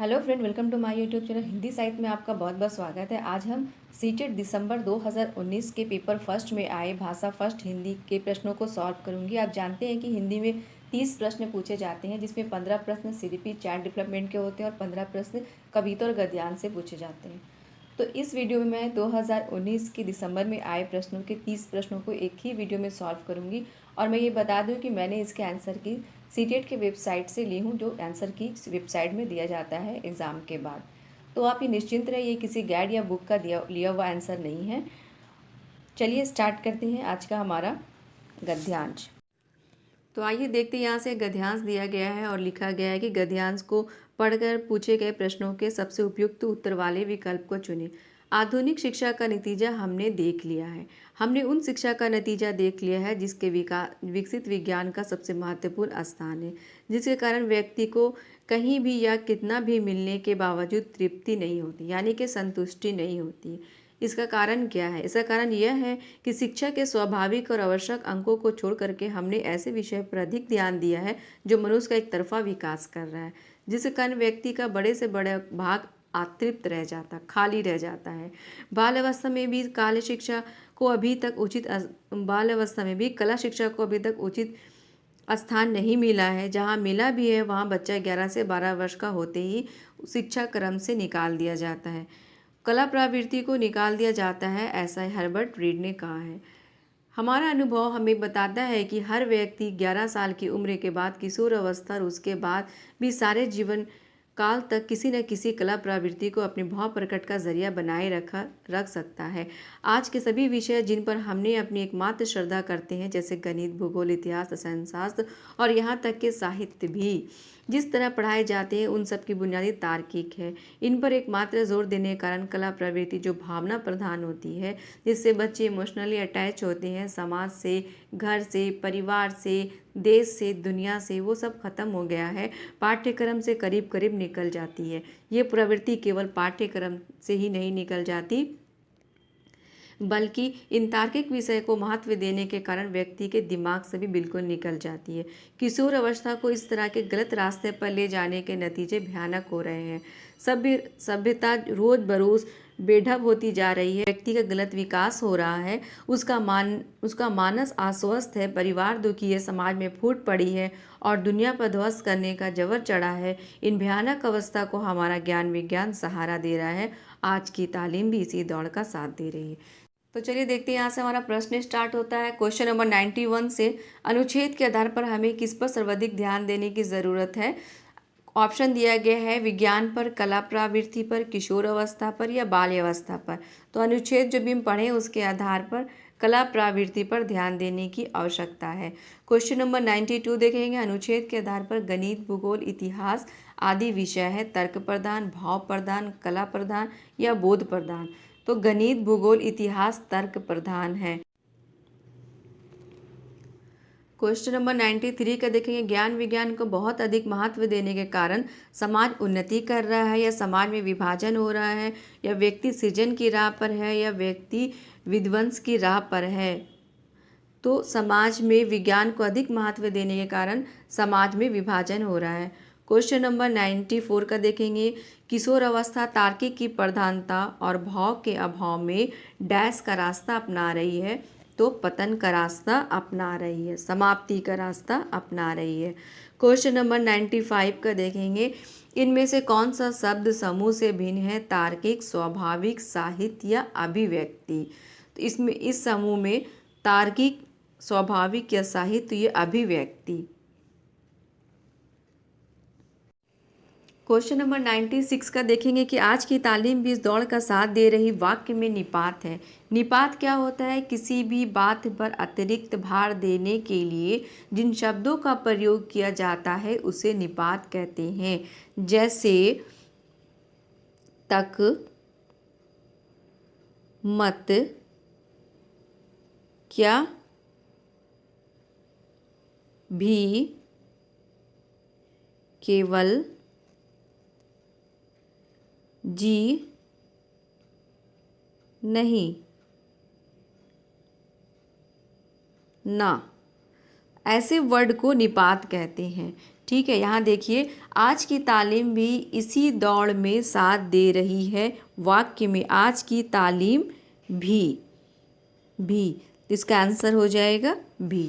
Hello friend, welcome to my YouTube channel Hindi Sahitya में आपका बहुत बहुत स्वागत है। आज हम सीटेट दिसंबर 2019 के पेपर फर्स्ट में आए भाषा फर्स्ट हिंदी के प्रश्नों को सॉल्व करूंगी। आप जानते हैं कि हिंदी में 30 प्रश्न पूछे जाते हैं, जिसमें 15 प्रश्न सीडीपी चाइल्ड डेवलपमेंट के होते हैं और 15 प्रश्न कविता और गद्यांश से पूछे जाते हैं। तो इस वीडियो में मैं 2019 के दिसंबर में आए प्रश्नों के 30 प्रश्नों को एक ही वीडियो में सॉल्व करूंगी। और मैं ये बता दूं कि मैंने इसके आंसर की सीटेट के वेबसाइट से ली हूँ, जो आंसर की वेबसाइट में दिया जाता है एग्ज़ाम के बाद। तो आप ये निश्चिंत रहिए, किसी गाइड या बुक का लिया हुआ आंसर नहीं है। चलिए स्टार्ट करते हैं आज का हमारा गद्यांश। तो आइए देखते हैं, यहाँ से गद्यांश दिया गया है और लिखा गया है कि गद्यांश को पढ़कर पूछे गए प्रश्नों के सबसे उपयुक्त उत्तर वाले विकल्प को चुनें। आधुनिक शिक्षा का नतीजा हमने देख लिया है। हमने उन शिक्षा का नतीजा देख लिया है जिसके विकसित विज्ञान का सबसे महत्वपूर्ण स्थान है, जिसके कारण व्यक्ति को कहीं भी या कितना भी मिलने के बावजूद तृप्ति नहीं होती, यानी कि संतुष्टि नहीं होती। इसका कारण क्या है? इसका कारण यह है कि शिक्षा के स्वाभाविक और आवश्यक अंकों को छोड़ करके हमने ऐसे विषय पर अधिक ध्यान दिया है जो मनुष्य का एक तरफा विकास कर रहा है, जिसके कारण व्यक्ति का बड़े से बड़ा भाग अतृप्त रह जाता, खाली रह जाता है। बाल अवस्था में भी काल शिक्षा को अभी तक उचित बाल अवस्था में भी कला शिक्षा को अभी तक उचित स्थान नहीं मिला है। जहाँ मिला भी है, वहाँ बच्चा 11 से 12 वर्ष का होते ही शिक्षा क्रम से निकाल दिया जाता है, कला प्रवृत्ति को निकाल दिया जाता है, ऐसा हर्बर्ट रीड ने कहा है। हमारा अनुभव हमें बताता है कि हर व्यक्ति 11 साल की उम्र के बाद किशोर अवस्था और उसके बाद भी सारे जीवन काल तक किसी न किसी कला प्रवृत्ति को अपने भाव प्रकट का जरिया बनाए रख सकता है। आज के सभी विषय जिन पर हमने अपनी एकमात्र श्रद्धा करते हैं, जैसे गणित, भूगोल, इतिहास, रसायन शास्त्र और यहाँ तक के साहित्य भी जिस तरह पढ़ाए जाते हैं, उन सब की बुनियादी तार्किक है। इन पर एकमात्र जोर देने के कारण कला प्रवृत्ति जो भावना प्रधान होती है, जिससे बच्चे इमोशनली अटैच होते हैं समाज से, घर से, परिवार से, देश से, दुनिया से, वो सब खत्म हो गया है, पाठ्यक्रम से करीब करीब निकल जाती है। ये प्रवृत्ति केवल पाठ्यक्रम से ही नहीं निकल जाती, बल्कि इन तार्किक विषय को महत्व देने के कारण व्यक्ति के दिमाग से भी बिल्कुल निकल जाती है। किशोर अवस्था को इस तरह के गलत रास्ते पर ले जाने के नतीजे भयानक हो रहे हैं। सभ्यता रोज बरोज बेढब होती जा रही है, व्यक्ति का गलत विकास हो रहा है, उसका मानस अस्वस्थ है, परिवार दुखी है, समाज में फूट पड़ी है और दुनिया पर ध्वस्त करने का जबर चढ़ा है। इन भयानक अवस्था को हमारा ज्ञान विज्ञान सहारा दे रहा है। आज की तालीम भी इसी दौड़ का साथ दे रही है। तो चलिए देखते हैं, यहाँ से हमारा प्रश्न स्टार्ट होता है क्वेश्चन नंबर 91 से। अनुच्छेद के आधार पर हमें किस पर सर्वाधिक ध्यान देने की ज़रूरत है? ऑप्शन दिया गया है विज्ञान पर, कला प्रवृत्ति पर, किशोर अवस्था पर या बाल्य अवस्था पर। तो अनुच्छेद जो भी हम पढ़ें उसके आधार पर कला प्रवृत्ति पर ध्यान देने की आवश्यकता है। क्वेश्चन नंबर 92 देखेंगे। अनुच्छेद के आधार पर गणित, भूगोल, इतिहास आदि विषय है तर्क प्रधान, भाव प्रधान, कला प्रधान या बोध प्रधान? तो गणित, भूगोल, इतिहास तर्क प्रधान है। क्वेश्चन नंबर 93 का देखेंगे। ज्ञान विज्ञान को बहुत अधिक महत्व देने के कारण समाज उन्नति कर रहा है या समाज में विभाजन हो रहा है, या व्यक्ति सृजन की राह पर है या व्यक्ति विध्वंस की राह पर है? तो समाज में विज्ञान को अधिक महत्व देने के कारण समाज में विभाजन हो रहा है। क्वेश्चन नंबर 94 का देखेंगे। किशोर अवस्था तार्किक की प्रधानता और भाव के अभाव में डैश का रास्ता अपना रही है, तो पतन का रास्ता अपना रही है, समाप्ति का रास्ता अपना रही है। क्वेश्चन नंबर 95 का देखेंगे। इनमें से कौन सा शब्द समूह से भिन्न है? तार्किक, स्वाभाविक, साहित्य या अभिव्यक्ति? तो इसमें इस समूह में तार्किक, स्वाभाविक या साहित्य या अभिव्यक्ति। क्वेश्चन नंबर 96 का देखेंगे कि आज की तालीम भी इस दौड़ का साथ दे रही। वाक्य में निपात है। निपात क्या होता है? किसी भी बात पर अतिरिक्त भार देने के लिए जिन शब्दों का प्रयोग किया जाता है उसे निपात कहते हैं। जैसे तक, मत, क्या, भी, केवल, जी, नहीं, ना। ऐसे वर्ड को निपात कहते हैं। ठीक है, यहाँ देखिए, आज की तालीम भी इसी दौड़ में साथ दे रही है। वाक्य में आज की तालीम भी तो इसका आंसर हो जाएगा भी।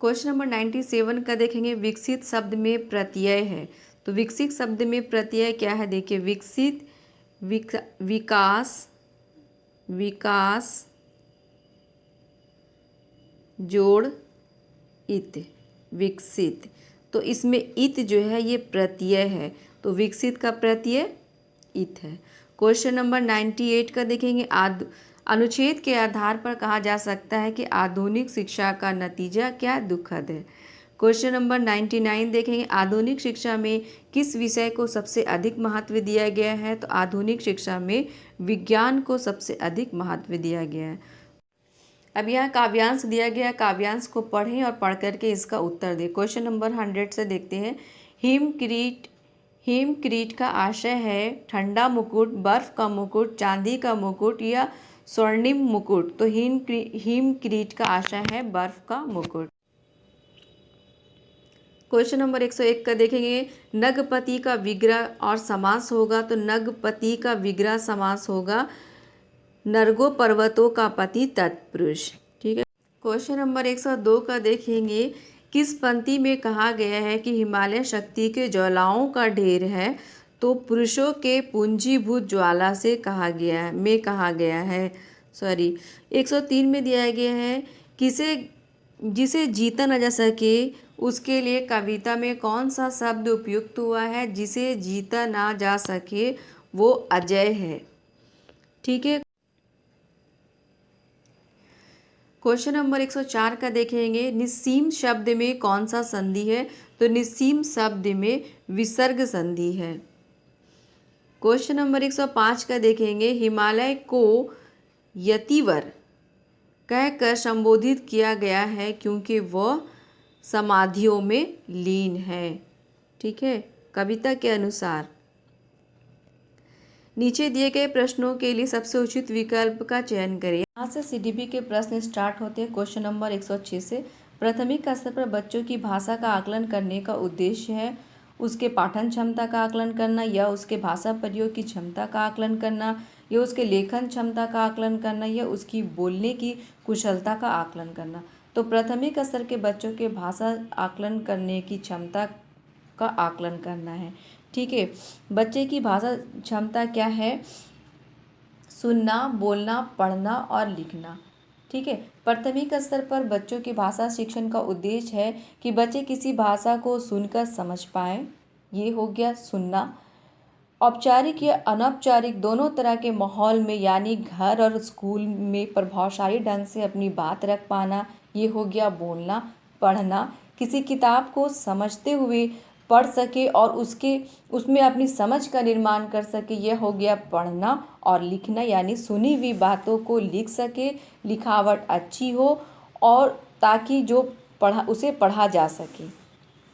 क्वेश्चन नंबर 97 का देखेंगे, विकसित शब्द में प्रत्यय है। तो विकसित शब्द में प्रत्यय क्या है, देखिए, विकसित, विकास, विकास जोड़ इत, विकसित। तो इसमें इत जो है ये प्रत्यय है, तो विकसित का प्रत्यय इत है। क्वेश्चन नंबर 98 का देखेंगे, अनुच्छेद के आधार पर कहा जा सकता है कि आधुनिक शिक्षा का नतीजा क्या दुखद है। क्वेश्चन नंबर 99 देखेंगे, आधुनिक शिक्षा में किस विषय को सबसे अधिक महत्व दिया गया है। तो आधुनिक शिक्षा में विज्ञान को सबसे अधिक महत्व दिया गया है। अब यहाँ काव्यांश दिया गया, काव्यांश को पढ़ें और पढ़ करके इसका उत्तर दें। क्वेश्चन नंबर 100 से देखते हैं, हिमक्रीट, हिमक्रीट का आशय है ठंडा मुकुट, बर्फ का मुकुट, चांदी का मुकुट या स्वर्णिम मुकुट। तो हिमक्रीट का आशय है बर्फ का मुकुट। क्वेश्चन नंबर 101 का देखेंगे, नगपति का विग्रह और समास होगा। तो नगपति का विग्रह समास होगा नरगो पर्वतों का पति तत्पुरुष। ठीक है। क्वेश्चन नंबर 102 का देखेंगे, किस पंक्ति में कहा गया है कि हिमालय शक्ति के ज्वालाओं का ढेर है। तो पुरुषों के पूंजीभूत ज्वाला से कहा गया है। 103 में दिया गया है, जिसे जीता न जा सके उसके लिए कविता में कौन सा शब्द उपयुक्त हुआ है। जिसे जीता ना जा सके वो अजय है। ठीक है। क्वेश्चन नंबर 104 का देखेंगे, निस्सीम शब्द में कौन सा संधि है। तो निस्सीम शब्द में विसर्ग संधि है। क्वेश्चन नंबर 105 का देखेंगे, हिमालय को यतिवर कहकर संबोधित किया गया है क्योंकि वह समाधियों में लीन है। ठीक है, कविता के अनुसार। नीचे दिए गए प्रश्नों के लिए सबसे उचित विकल्प का चयन करें। यहाँ से सीडीपी के प्रश्न स्टार्ट होते हैं। क्वेश्चन नंबर 106 से, प्राथमिक स्तर पर बच्चों की भाषा का आकलन करने का उद्देश्य है उसके पाठन क्षमता का आकलन करना, या उसके भाषा प्रयोग की क्षमता का आकलन करना, या उसके लेखन क्षमता का आकलन करना, या उसकी बोलने की कुशलता का आकलन करना। तो प्राथमिक स्तर के बच्चों के भाषा आकलन करने की क्षमता का आकलन करना है। ठीक है, बच्चे की भाषा क्षमता क्या है, सुनना, बोलना, पढ़ना और लिखना। ठीक है, प्राथमिक स्तर पर बच्चों की भाषा शिक्षण का उद्देश्य है कि बच्चे किसी भाषा को सुनकर समझ पाएँ। ये हो गया सुनना। औपचारिक या अनौपचारिक दोनों तरह के माहौल में, यानी घर और स्कूल में प्रभावशाली ढंग से अपनी बात रख पाना। ये हो गया बोलना। पढ़ना, किसी किताब को समझते हुए पढ़ सके और उसमें अपनी समझ का निर्माण कर सके। यह हो गया पढ़ना। और लिखना, यानी सुनी हुई बातों को लिख सके, लिखावट अच्छी हो और ताकि उसे पढ़ा जा सके।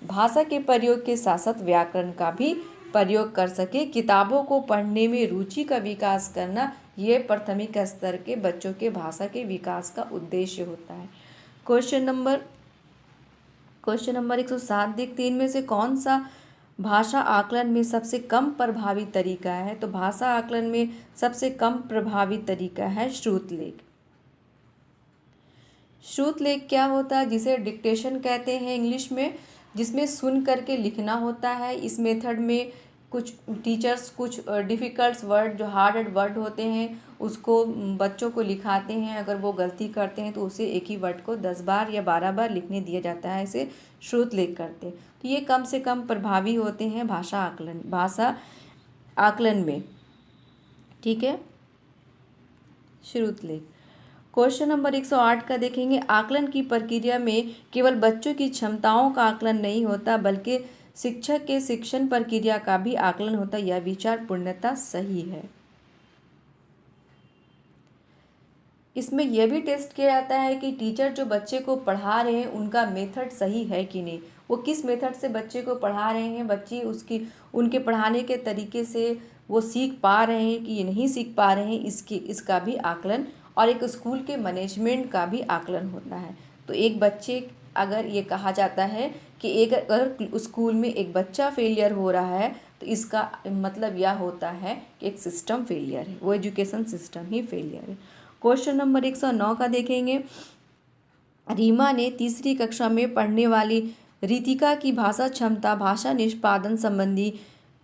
भाषा के प्रयोग के साथ साथ व्याकरण का भी प्रयोग कर सके। किताबों को पढ़ने में रुचि का विकास करना, ये प्राथमिक स्तर के बच्चों के भाषा के विकास का उद्देश्य होता है। क्वेश्चन नंबर 107 देखते हैं, इनमें से कौन सा भाषा आकलन में सबसे कम प्रभावी तरीका है। तो भाषा आकलन में सबसे कम प्रभावी तरीका है श्रुतलेख। श्रुतलेख क्या होता है, जिसे डिक्टेशन कहते हैं इंग्लिश में, जिसमें सुन करके लिखना होता है। इस मेथड में कुछ टीचर्स कुछ डिफ़िकल्ट वर्ड, जो हार्ड वर्ड होते हैं, उसको बच्चों को लिखाते हैं। अगर वो गलती करते हैं तो उसे एक ही वर्ड को 10 बार या 12 बार लिखने दिया जाता है। इसे श्रुतलेख करते हैं। तो ये कम से कम प्रभावी होते हैं भाषा आकलन में। ठीक है, श्रुतलेख। क्वेश्चन नंबर 108 का देखेंगे, आकलन की प्रक्रिया में केवल बच्चों की क्षमताओं का आकलन नहीं होता बल्कि शिक्षक के शिक्षण प्रक्रिया का भी आकलन होता है। यह विचार पूर्णतः सही है। इसमें यह भी टेस्ट किया जाता है कि टीचर जो बच्चे को पढ़ा रहे हैं उनका मेथड सही है कि नहीं, वो किस मेथड से बच्चे को पढ़ा रहे हैं, बच्चे उनके पढ़ाने के तरीके से वो सीख पा रहे हैं कि ये नहीं सीख पा रहे हैं, इसका भी आकलन, और एक स्कूल के मैनेजमेंट का भी आकलन होता है। तो एक बच्चे अगर ये कहा जाता है कि एक अगर स्कूल में एक बच्चा फेलियर हो रहा है तो इसका मतलब यह होता है कि एक सिस्टम फेलियर है, वो एजुकेशन सिस्टम ही फेलियर है। क्वेश्चन नंबर 109 का देखेंगे। रीमा ने तीसरी कक्षा में पढ़ने वाली रितिका की भाषा क्षमता भाषा निष्पादन संबंधी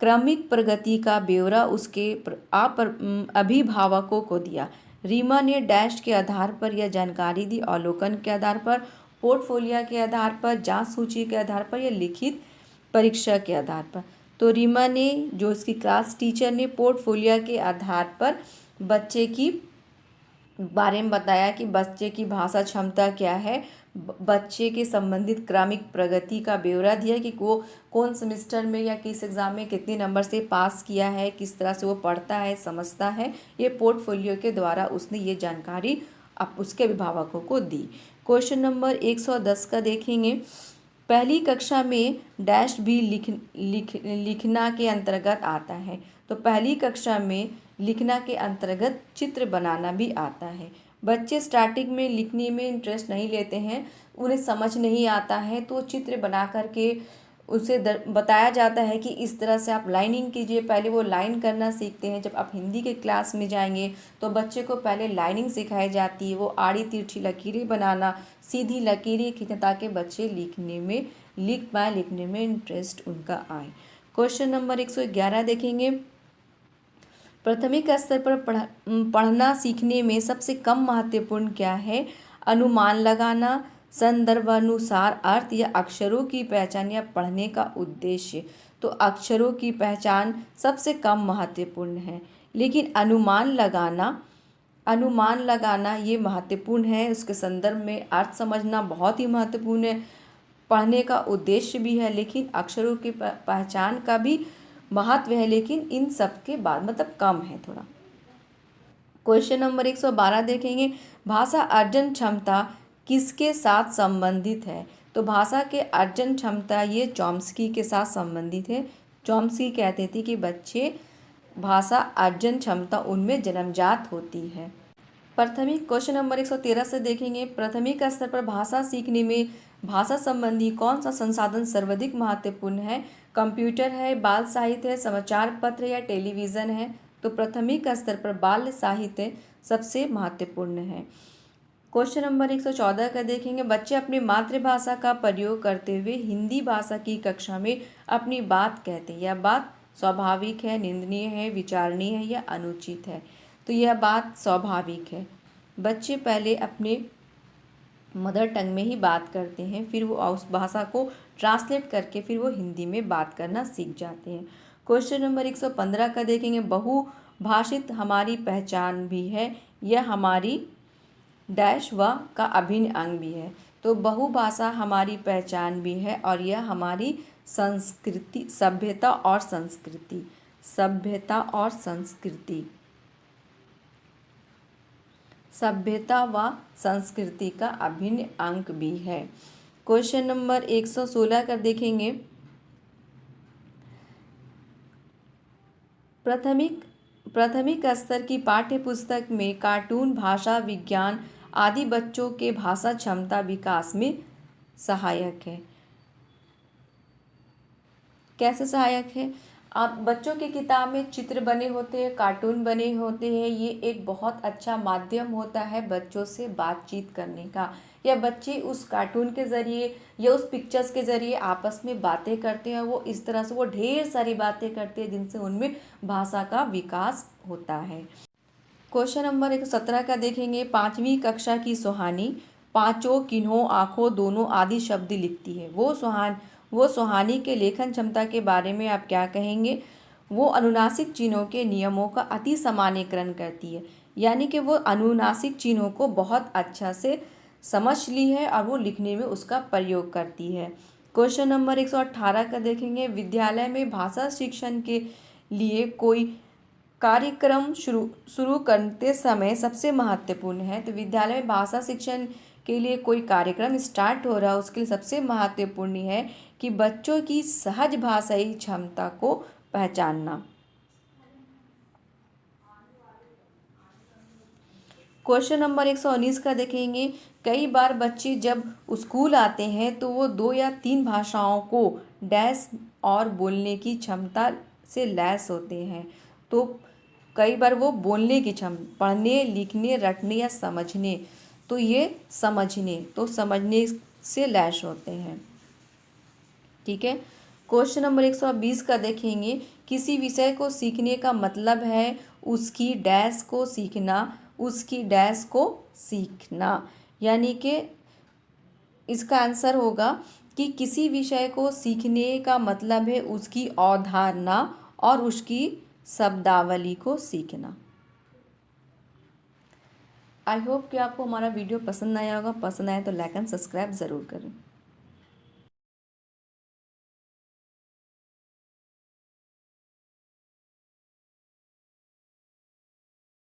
क्रमिक प्रगति का ब्यौरा उसके अभिभावकों को दिया। रीमा ने डैश के आधार पर यह जानकारी दी, अवलोकन के आधार पर, पोर्टफोलियो के आधार पर, जांच सूची के आधार पर या लिखित परीक्षा के आधार पर। तो रीमा ने, जो इसकी क्लास टीचर ने, पोर्टफोलियो के आधार पर बच्चे की बारे में बताया कि बच्चे की भाषा क्षमता क्या है, बच्चे के संबंधित क्रमिक प्रगति का ब्यौरा दिया कि वो कौन सेमेस्टर में या किस एग्ज़ाम में कितने नंबर से पास किया है, किस तरह से वो पढ़ता है, समझता है। ये पोर्टफोलियो के द्वारा उसने ये जानकारी अब उसके अभिभावकों को दी। क्वेश्चन नंबर 110 का देखेंगे। पहली कक्षा में डैश भी लिखना के अंतर्गत आता है। तो पहली कक्षा में लिखना के अंतर्गत चित्र बनाना भी आता है। बच्चे स्टार्टिंग में लिखने में इंटरेस्ट नहीं लेते हैं, उन्हें समझ नहीं आता है, तो चित्र बना करके उसे बताया जाता है कि इस तरह से आप लाइनिंग कीजिए। पहले वो लाइन करना सीखते हैं। जब आप हिंदी के क्लास में जाएंगे तो बच्चे को पहले लाइनिंग सिखाई जाती है, वो आड़ी तिरछी लकीरें बनाना, सीधी लकीरें खींचना, ताकि बच्चे लिख पाए, लिखने में इंटरेस्ट उनका आए। क्वेश्चन नंबर 111 देखेंगे। प्राथमिक स्तर पर पढ़ना सीखने में सबसे कम महत्वपूर्ण क्या है? अनुमान लगाना, संदर्भानुसार अर्थ या अक्षरों की पहचान या पढ़ने का उद्देश्य। तो अक्षरों की पहचान सबसे कम महत्वपूर्ण है, लेकिन अनुमान लगाना ये महत्वपूर्ण है। उसके संदर्भ में अर्थ समझना बहुत ही महत्वपूर्ण है। पढ़ने का उद्देश्य भी है, लेकिन अक्षरों की पहचान का भी महत्व है, लेकिन इन सब के बाद मतलब कम है थोड़ा। क्वेश्चन नंबर 112 देखेंगे। भाषा अर्जन क्षमता किसके साथ संबंधित है? तो भाषा के अर्जन क्षमता ये चॉम्स्की के साथ संबंधित है। चॉम्स्की कहते थे कि बच्चे भाषा अर्जन क्षमता उनमें जन्मजात होती है। प्राथमिक क्वेश्चन नंबर 113 से देखेंगे। प्राथमिक स्तर पर भाषा सीखने में भाषा संबंधी कौन सा संसाधन सर्वाधिक महत्वपूर्ण है? कंप्यूटर है, बाल साहित्य है, समाचार पत्र या टेलीविज़न है? तो प्राथमिक स्तर पर बाल साहित्य सबसे महत्वपूर्ण है। क्वेश्चन नंबर 114 का देखेंगे। बच्चे अपनी मातृभाषा का प्रयोग करते हुए हिंदी भाषा की कक्षा में अपनी बात कहते हैं। यह बात स्वाभाविक है, निंदनीय है, विचारणीय है या अनुचित है? तो यह बात स्वाभाविक है। बच्चे पहले अपने मदर टंग में ही बात करते हैं, फिर वो उस भाषा को ट्रांसलेट करके फिर वो हिंदी में बात करना सीख जाते हैं। क्वेश्चन नंबर 115 का देखेंगे। बहुभाषित हमारी पहचान भी है, यह हमारी डैश व का अभिन्न अंग भी है। तो बहुभाषा हमारी पहचान भी है और यह हमारी संस्कृति, सभ्यता और संस्कृति व संस्कृति का अभिन्न अंग भी है। क्वेश्चन नंबर 116 का देखेंगे। प्राथमिक स्तर की पाठ्य पुस्तक में कार्टून भाषा विज्ञान आदि बच्चों के भाषा क्षमता विकास में सहायक है। कैसे सहायक है? आप बच्चों की किताब में चित्र बने होते हैं, कार्टून बने होते हैं। ये एक बहुत अच्छा माध्यम होता है बच्चों से बातचीत करने का, या बच्चे उस कार्टून के ज़रिए या उस पिक्चर्स के ज़रिए आपस में बातें करते हैं। वो इस तरह से वो ढेर सारी बातें करते हैं जिनसे उनमें भाषा का विकास होता है। क्वेश्चन नंबर 117 का देखेंगे। 5वीं कक्षा की सुहानी पाँचों, किन्हों, आँखों, दोनों आदि शब्द लिखती है। वो सुहानी के लेखन क्षमता के बारे में आप क्या कहेंगे? वो अनुनासिक चिन्हों के नियमों का अति सामान्यीकरण करती है, यानी कि वो अनुनासिक चिन्हों को बहुत अच्छा से समझ ली है और वो लिखने में उसका प्रयोग करती है। क्वेश्चन नंबर 118 का देखेंगे। विद्यालय में भाषा शिक्षण के लिए कोई कार्यक्रम शुरू करते समय सबसे महत्वपूर्ण है। तो विद्यालय में भाषा शिक्षण के लिए कोई कार्यक्रम स्टार्ट हो रहा है, उसके लिए सबसे महत्वपूर्ण है कि बच्चों की सहज भाषाई क्षमता को पहचानना। क्वेश्चन नंबर 119 का देखेंगे, कई बार बच्चे जब स्कूल आते हैं तो वो 2 या 3 भाषाओं को डैश और बोलने की क्षमता से लैस होते हैं। तो कई बार वो बोलने की पढ़ने, लिखने, रटने या समझने, तो ये समझने, तो समझने से लैस होते हैं। ठीक है। क्वेश्चन नंबर 120 का देखेंगे, किसी विषय को सीखने का मतलब है उसकी डैश को सीखना, उसकी डैश को सीखना। यानी कि इसका आंसर होगा कि किसी विषय को सीखने का मतलब है उसकी अवधारणा और उसकी शब्दावली को सीखना। आई होप कि आपको हमारा वीडियो पसंद आया होगा। पसंद आए तो लाइक एंड सब्सक्राइब ज़रूर करें।